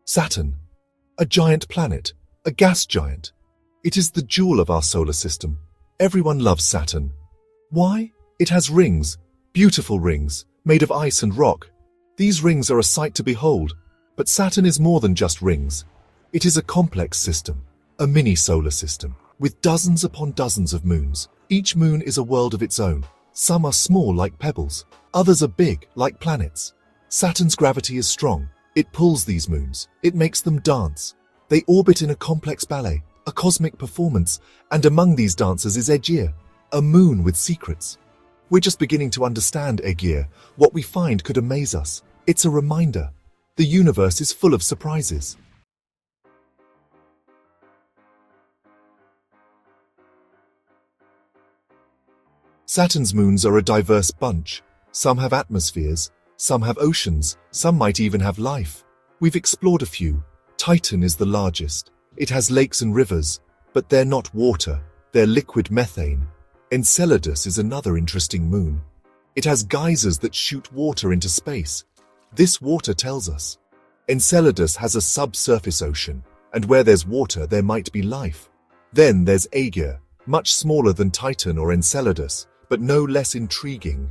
Saturn, a giant planet, a gas giant. It is the jewel of our solar system. Everyone loves Saturn. Why? It has rings, beautiful rings, made of ice and rock. These rings are a sight to behold, but Saturn is more than just rings. It is a complex system, a mini solar system, with dozens upon dozens of moons. Each moon is a world of its own. Some are small like pebbles, others are big like planets. Saturn's gravity is strong. It pulls these moons. It makes them dance. They orbit in a complex ballet, a cosmic performance, and among these dancers is Aegir, a moon with secrets. We're just beginning to understand Aegir. What we find could amaze us. It's a reminder. The universe is full of surprises. Saturn's moons are a diverse bunch. Some have atmospheres, some have oceans, some might even have life. We've explored a few. Titan is the largest. It has lakes and rivers, but they're not water, they're liquid methane. Enceladus is another interesting moon. It has geysers that shoot water into space. This water tells us. Enceladus has a subsurface ocean, and where there's water there might be life. Then there's Aegir, much smaller than Titan or Enceladus, but no less intriguing.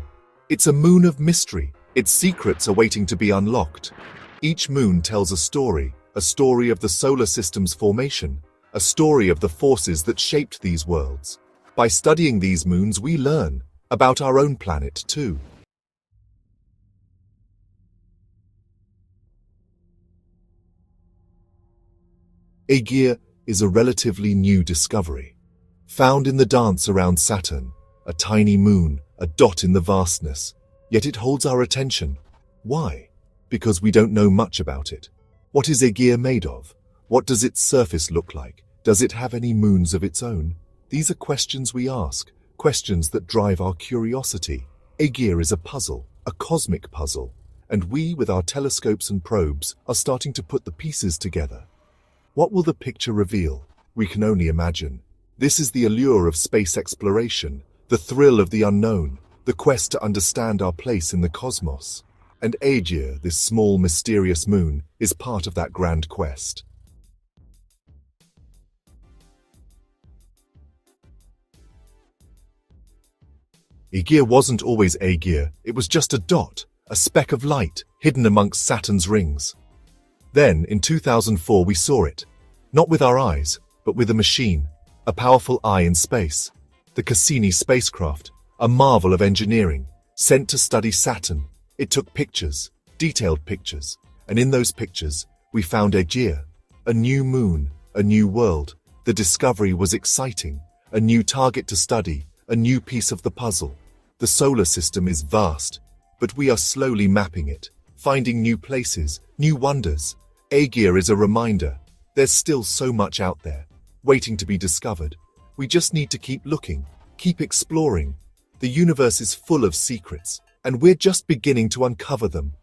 It's a moon of mystery. Its secrets are waiting to be unlocked. Each moon tells a story of the solar system's formation, a story of the forces that shaped these worlds. By studying these moons, we learn about our own planet too. Aegir is a relatively new discovery. Found in the dance around Saturn, a tiny moon, a dot in the vastness, yet it holds our attention. Why? Because we don't know much about it. What is Aegir made of? What does its surface look like? Does it have any moons of its own? These are questions we ask, questions that drive our curiosity. Aegir is a puzzle, a cosmic puzzle, and we, with our telescopes and probes, are starting to put the pieces together. What will the picture reveal? We can only imagine. This is the allure of space exploration, the thrill of the unknown, the quest to understand our place in the cosmos. And Aegir, this small, mysterious moon, is part of that grand quest. Aegir wasn't always Aegir, it was just a dot, a speck of light, hidden amongst Saturn's rings. Then, in 2004, we saw it. Not with our eyes, but with a machine, a powerful eye in space. The Cassini spacecraft, a marvel of engineering, sent to study Saturn. It took pictures, detailed pictures, and in those pictures, we found Aegir, a new moon, a new world. The discovery was exciting, a new target to study, a new piece of the puzzle. The solar system is vast, but we are slowly mapping it, finding new places, new wonders. Aegir is a reminder. There's still so much out there, waiting to be discovered. We just need to keep looking, keep exploring. The universe is full of secrets, and we're just beginning to uncover them.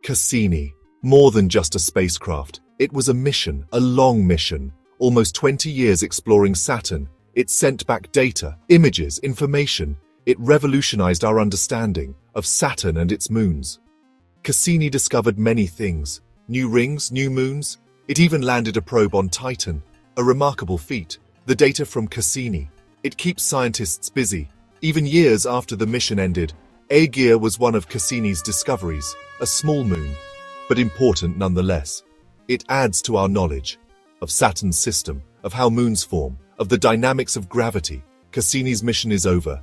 Cassini, more than just a spacecraft. It was a mission, a long mission, almost 20 years exploring Saturn. It sent back data, images, information. It revolutionized our understanding of Saturn and its moons. Cassini discovered many things, new rings, new moons. It even landed a probe on Titan, a remarkable feat. The data from Cassini. It keeps scientists busy. Even years after the mission ended, Aegir was one of Cassini's discoveries, a small moon, but important nonetheless. It adds to our knowledge of Saturn's system, of how moons form, of the dynamics of gravity. Cassini's mission is over,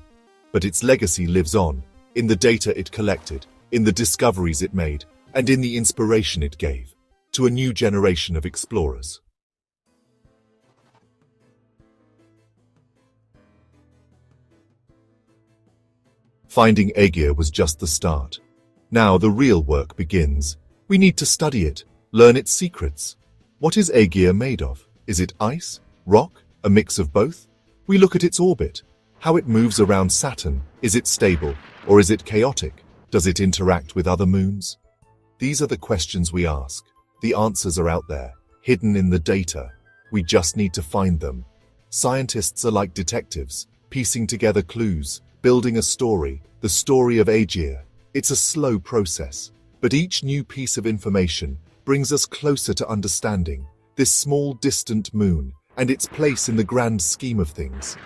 but its legacy lives on, in the data it collected, in the discoveries it made, and in the inspiration it gave to a new generation of explorers. Finding Aegir was just the start. Now the real work begins. We need to study it, learn its secrets. What is Aegir made of? Is it ice, rock, a mix of both? We look at its orbit, how it moves around Saturn. Is it stable, or is it chaotic? Does it interact with other moons? These are the questions we ask. The answers are out there, hidden in the data. We just need to find them. Scientists are like detectives, piecing together clues, building a story, the story of Aegir. It's a slow process, but each new piece of information brings us closer to understanding this small, distant moon and its place in the grand scheme of things.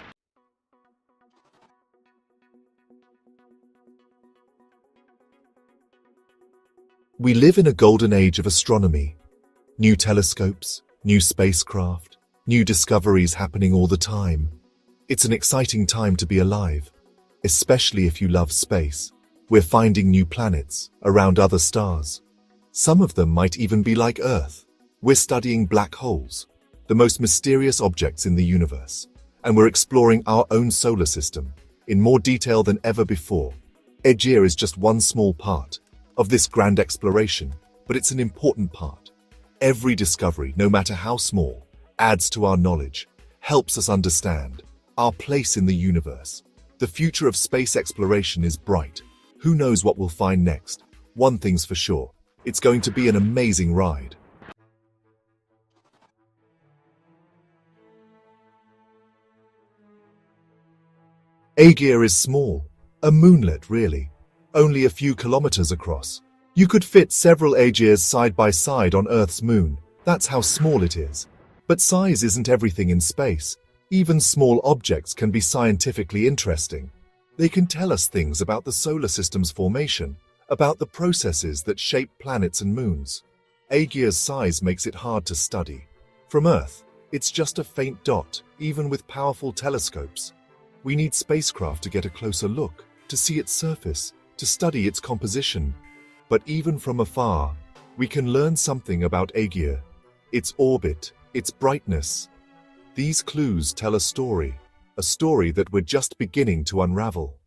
We live in a golden age of astronomy. New telescopes, new spacecraft, new discoveries happening all the time. It's an exciting time to be alive, especially if you love space. We're finding new planets around other stars. Some of them might even be like Earth. We're studying black holes, the most mysterious objects in the universe, and we're exploring our own solar system in more detail than ever before. Aegir is just one small part of this grand exploration, but it's an important part. Every discovery, no matter how small, adds to our knowledge, helps us understand our place in the universe. The future of space exploration is bright. Who knows what we'll find next? One thing's for sure, it's going to be an amazing ride. Aegir is small, a moonlet really, only a few kilometers across. You could fit several Aegirs side by side on Earth's moon. That's how small it is. But size isn't everything in space. Even small objects can be scientifically interesting. They can tell us things about the solar system's formation, about the processes that shape planets and moons. Aegir's size makes it hard to study. From Earth, it's just a faint dot, even with powerful telescopes. We need spacecraft to get a closer look, to see its surface, to study its composition. But even from afar, we can learn something about Aegir, its orbit, its brightness. These clues tell a story that we're just beginning to unravel.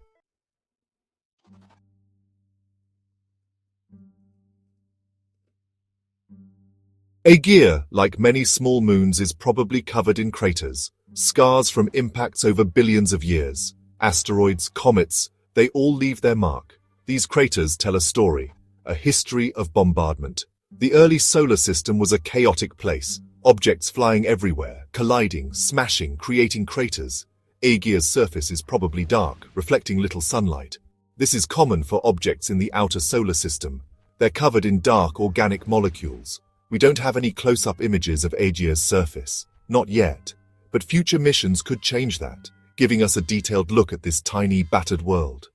Aegir, like many small moons, is probably covered in craters, scars from impacts over billions of years. Asteroids, comets, they all leave their mark. These craters tell a story, a history of bombardment. The early solar system was a chaotic place, objects flying everywhere, colliding, smashing, creating craters. Aegir's surface is probably dark, reflecting little sunlight. This is common for objects in the outer solar system. They're covered in dark organic molecules. We don't have any close-up images of Aegir's surface, not yet, but future missions could change that, giving us a detailed look at this tiny, battered world.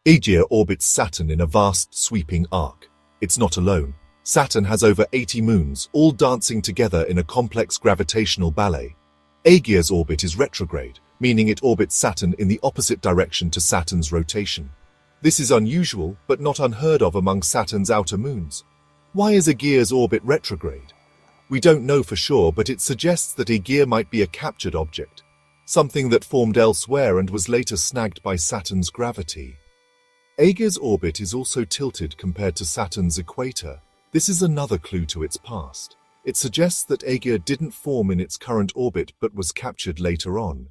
Aegir orbits Saturn in a vast, sweeping arc. It's not alone. Saturn has over 80 moons, all dancing together in a complex gravitational ballet. Aegir's orbit is retrograde, meaning it orbits Saturn in the opposite direction to Saturn's rotation. This is unusual, but not unheard of among Saturn's outer moons. Why is Aegir's orbit retrograde? We don't know for sure, but it suggests that Aegir might be a captured object, something that formed elsewhere and was later snagged by Saturn's gravity. Aegir's orbit is also tilted compared to Saturn's equator. This is another clue to its past. It suggests that Aegir didn't form in its current orbit but was captured later on.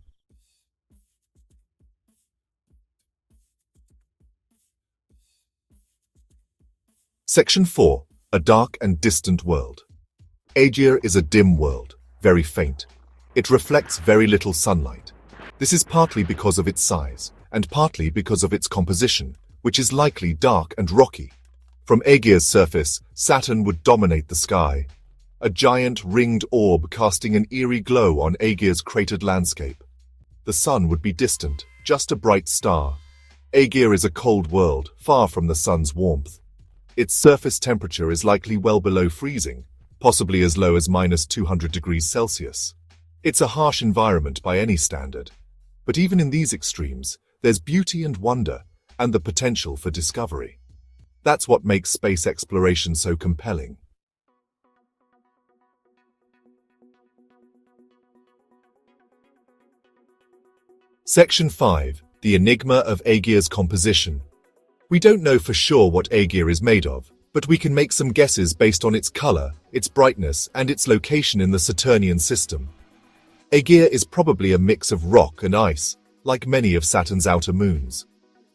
Section 4. A dark and distant world. Aegir is a dim world, very faint. It reflects very little sunlight. This is partly because of its size, and partly because of its composition, which is likely dark and rocky. From Aegir's surface, Saturn would dominate the sky, a giant ringed orb casting an eerie glow on Aegir's cratered landscape. The sun would be distant, just a bright star. Aegir is a cold world, far from the sun's warmth. Its surface temperature is likely well below freezing, possibly as low as -200 degrees Celsius. It's a harsh environment by any standard. But even in these extremes, there's beauty and wonder, and the potential for discovery. That's what makes space exploration so compelling. Section 5. The Enigma of Aegir's composition. We don't know for sure what Aegir is made of, but we can make some guesses based on its color, its brightness, and its location in the Saturnian system. Aegir is probably a mix of rock and ice, like many of Saturn's outer moons.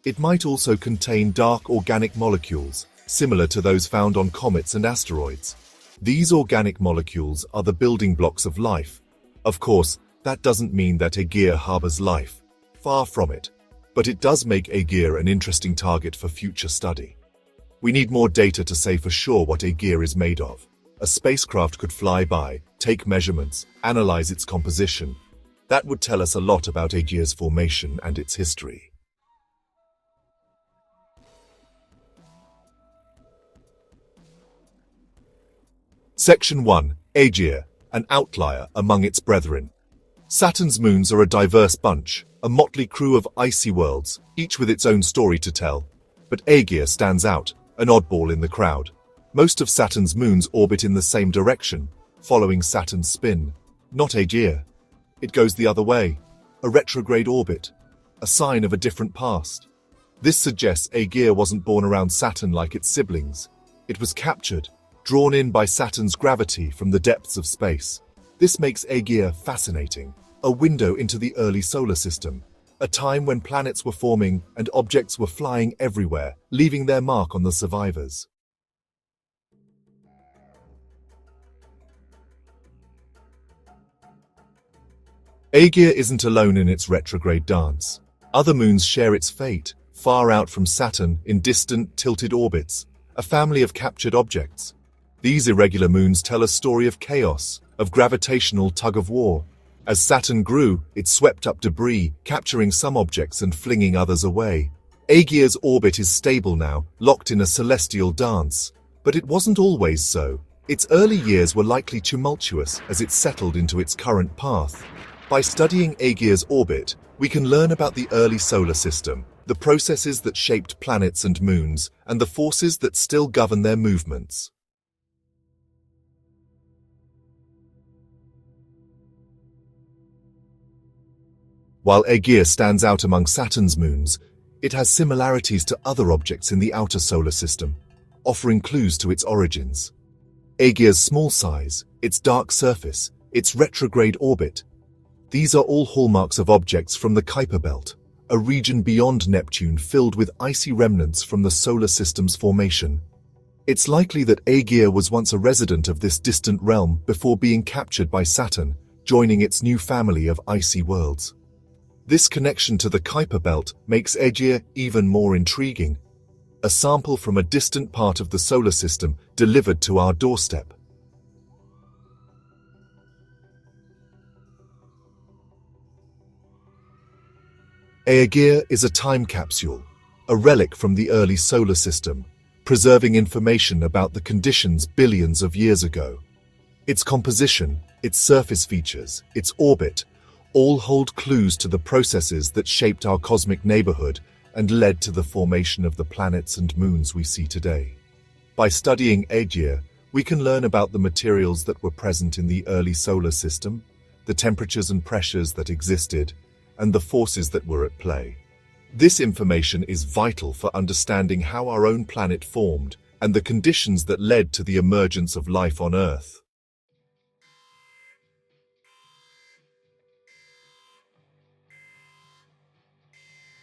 It might also contain dark organic molecules, similar to those found on comets and asteroids. These organic molecules are the building blocks of life. Of course, that doesn't mean that Aegir harbors life. Far from it. But it does make Aegir an interesting target for future study. We need more data to say for sure what Aegir is made of. A spacecraft could fly by, take measurements, analyze its composition. That would tell us a lot about Aegir's formation and its history. Section 1. Aegir, an outlier among its brethren. Saturn's moons are a diverse bunch, a motley crew of icy worlds, each with its own story to tell. But Aegir stands out, an oddball in the crowd. Most of Saturn's moons orbit in the same direction, following Saturn's spin. Not Aegir. It goes the other way, a retrograde orbit, a sign of a different past. This suggests Aegir wasn't born around Saturn like its siblings. It was captured, drawn in by Saturn's gravity from the depths of space. This makes Aegir fascinating, a window into the early solar system, a time when planets were forming and objects were flying everywhere, leaving their mark on the survivors. Aegir isn't alone in its retrograde dance. Other moons share its fate, far out from Saturn in distant, tilted orbits, a family of captured objects. These irregular moons tell a story of chaos, of gravitational tug-of-war. As Saturn grew, it swept up debris, capturing some objects and flinging others away. Aegir's orbit is stable now, locked in a celestial dance. But it wasn't always so. Its early years were likely tumultuous as it settled into its current path. By studying Aegir's orbit, we can learn about the early solar system, the processes that shaped planets and moons, and the forces that still govern their movements. While Aegir stands out among Saturn's moons, it has similarities to other objects in the outer solar system, offering clues to its origins. Aegir's small size, its dark surface, its retrograde orbit, these are all hallmarks of objects from the Kuiper Belt, a region beyond Neptune filled with icy remnants from the solar system's formation. It's likely that Aegir was once a resident of this distant realm before being captured by Saturn, joining its new family of icy worlds. This connection to the Kuiper Belt makes Aegir even more intriguing. A sample from a distant part of the solar system delivered to our doorstep. Aegir is a time capsule, a relic from the early solar system, preserving information about the conditions billions of years ago. Its composition, its surface features, its orbit, all hold clues to the processes that shaped our cosmic neighborhood and led to the formation of the planets and moons we see today. By studying Aegir, we can learn about the materials that were present in the early solar system, the temperatures and pressures that existed, and the forces that were at play. This information is vital for understanding how our own planet formed and the conditions that led to the emergence of life on Earth.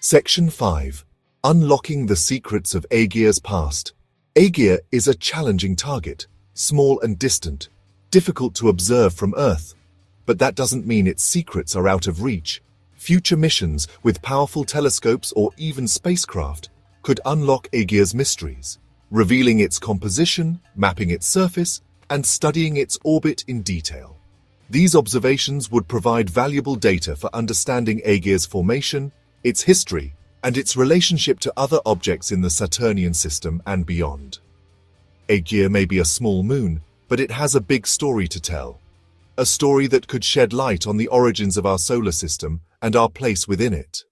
Section 5. Unlocking the secrets of Aegir's past. Aegir is a challenging target, small and distant, difficult to observe from Earth. But that doesn't mean its secrets are out of reach. Future missions with powerful telescopes or even spacecraft could unlock Aegir's mysteries, revealing its composition, mapping its surface, and studying its orbit in detail. These observations would provide valuable data for understanding Aegir's formation, its history, and its relationship to other objects in the Saturnian system and beyond. Aegir may be a small moon, but it has a big story to tell. A story that could shed light on the origins of our solar system and our place within it.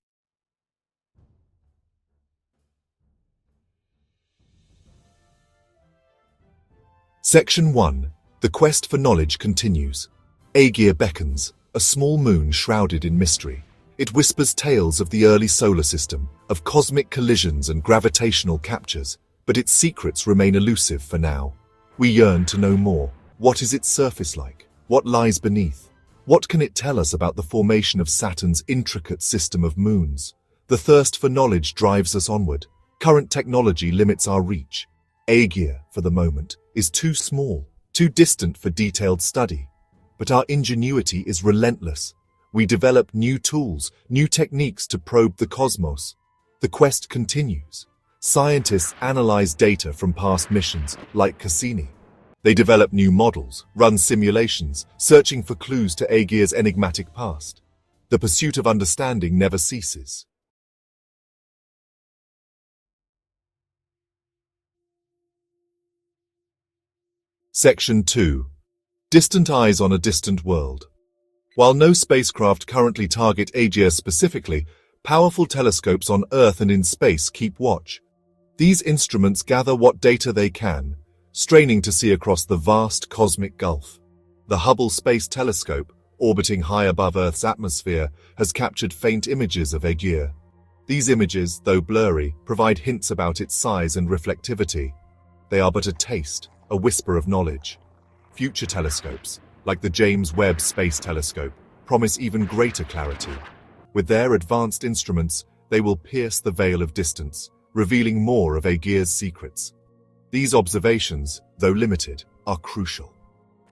Section 1. The quest for knowledge continues. Aegir beckons, a small moon shrouded in mystery. It whispers tales of the early solar system, of cosmic collisions and gravitational captures, but its secrets remain elusive for now. We yearn to know more. What is its surface like? What lies beneath? What can it tell us about the formation of Saturn's intricate system of moons? The thirst for knowledge drives us onward. Current technology limits our reach. Aegir, for the moment, is too small. too distant for detailed study. But our ingenuity is relentless. We develop new tools, new techniques to probe the cosmos. The quest continues. Scientists analyze data from past missions, like Cassini. They develop new models, run simulations, searching for clues to Aegir's enigmatic past. The pursuit of understanding never ceases. Section 2. Distant Eyes on a Distant World. While no spacecraft currently target Aegir specifically, powerful telescopes on Earth and in space keep watch. These instruments gather what data they can, straining to see across the vast cosmic gulf. The Hubble Space Telescope, orbiting high above Earth's atmosphere, has captured faint images of Aegir. These images, though blurry, provide hints about its size and reflectivity. They are but a taste, a whisper of knowledge. Future telescopes, like the James Webb Space Telescope, promise even greater clarity. With their advanced instruments, they will pierce the veil of distance, revealing more of Aegir's secrets. These observations, though limited, are crucial.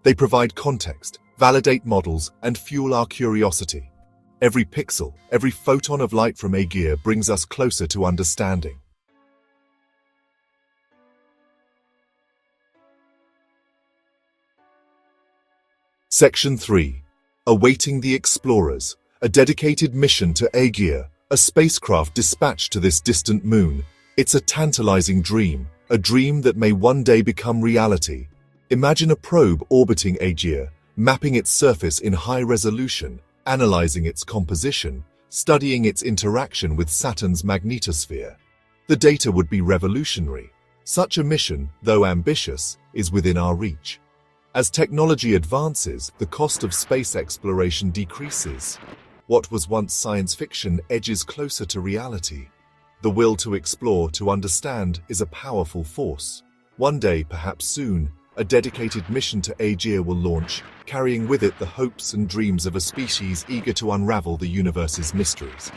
They provide context, validate models, and fuel our curiosity. Every pixel, every photon of light from Aegir brings us closer to understanding. Section 3. Awaiting the Explorers, a dedicated mission to Aegir, a spacecraft dispatched to this distant moon. It's a tantalizing dream, a dream that may one day become reality. Imagine a probe orbiting Aegir, mapping its surface in high resolution, analyzing its composition, studying its interaction with Saturn's magnetosphere. The data would be revolutionary. Such a mission, though ambitious, is within our reach. As technology advances, the cost of space exploration decreases. What was once science fiction edges closer to reality. The will to explore, to understand, is a powerful force. One day, perhaps soon, a dedicated mission to Aegir will launch, carrying with it the hopes and dreams of a species eager to unravel the universe's mysteries.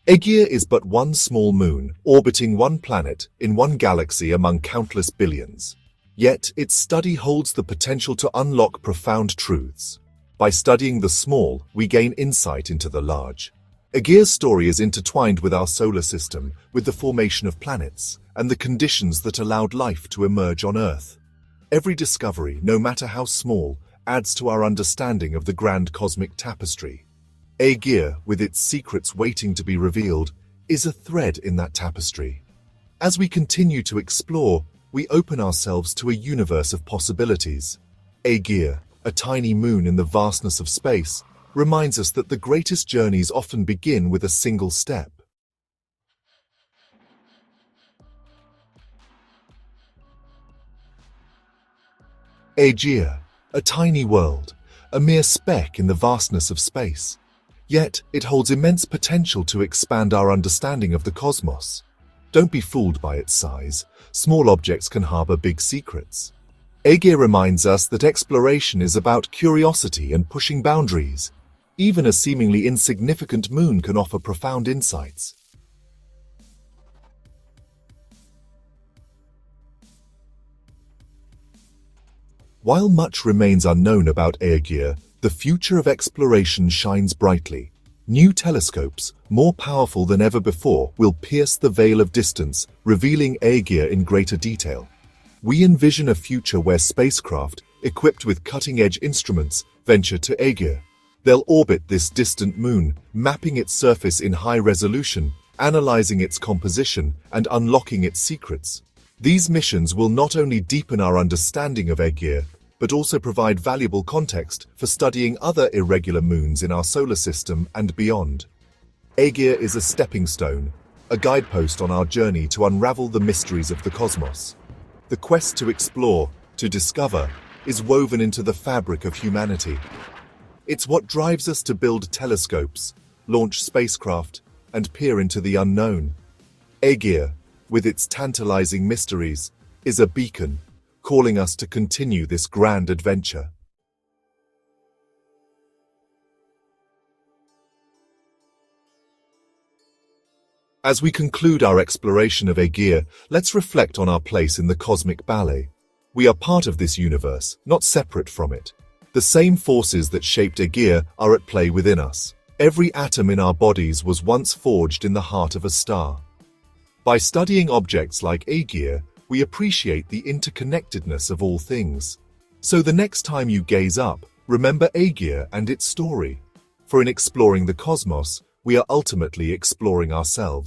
Aegir is but one small moon, orbiting one planet in one galaxy among countless billions. Yet, its study holds the potential to unlock profound truths. By studying the small, we gain insight into the large. Aegir's story is intertwined with our solar system, with the formation of planets, and the conditions that allowed life to emerge on Earth. Every discovery, no matter how small, adds to our understanding of the grand cosmic tapestry. Aegir, with its secrets waiting to be revealed, is a thread in that tapestry. As we continue to explore, we open ourselves to a universe of possibilities. Aegir, a tiny moon in the vastness of space, reminds us that the greatest journeys often begin with a single step. Aegir, a tiny world, a mere speck in the vastness of space. Yet, it holds immense potential to expand our understanding of the cosmos. Don't be fooled by its size. Small objects can harbor big secrets. Aegir reminds us that exploration is about curiosity and pushing boundaries. Even a seemingly insignificant moon can offer profound insights. While much remains unknown about Aegir, the future of exploration shines brightly. New telescopes, more powerful than ever before, will pierce the veil of distance, revealing Aegir in greater detail. We envision a future where spacecraft, equipped with cutting-edge instruments, venture to Aegir. They'll orbit this distant moon, mapping its surface in high resolution, analyzing its composition, and unlocking its secrets. These missions will not only deepen our understanding of Aegir, but also provide valuable context for studying other irregular moons in our solar system and beyond. Aegir is a stepping stone, a guidepost on our journey to unravel the mysteries of the cosmos. The quest to explore, to discover, is woven into the fabric of humanity. It's what drives us to build telescopes, launch spacecraft, and peer into the unknown. Aegir, with its tantalizing mysteries, is a beacon, calling us to continue this grand adventure. As we conclude our exploration of Aegir, let's reflect on our place in the cosmic ballet. We are part of this universe, not separate from it. The same forces that shaped Aegir are at play within us. Every atom in our bodies was once forged in the heart of a star. By studying objects like Aegir, we appreciate the interconnectedness of all things. So the next time you gaze up, remember Aegir and its story. For in exploring the cosmos, we are ultimately exploring ourselves.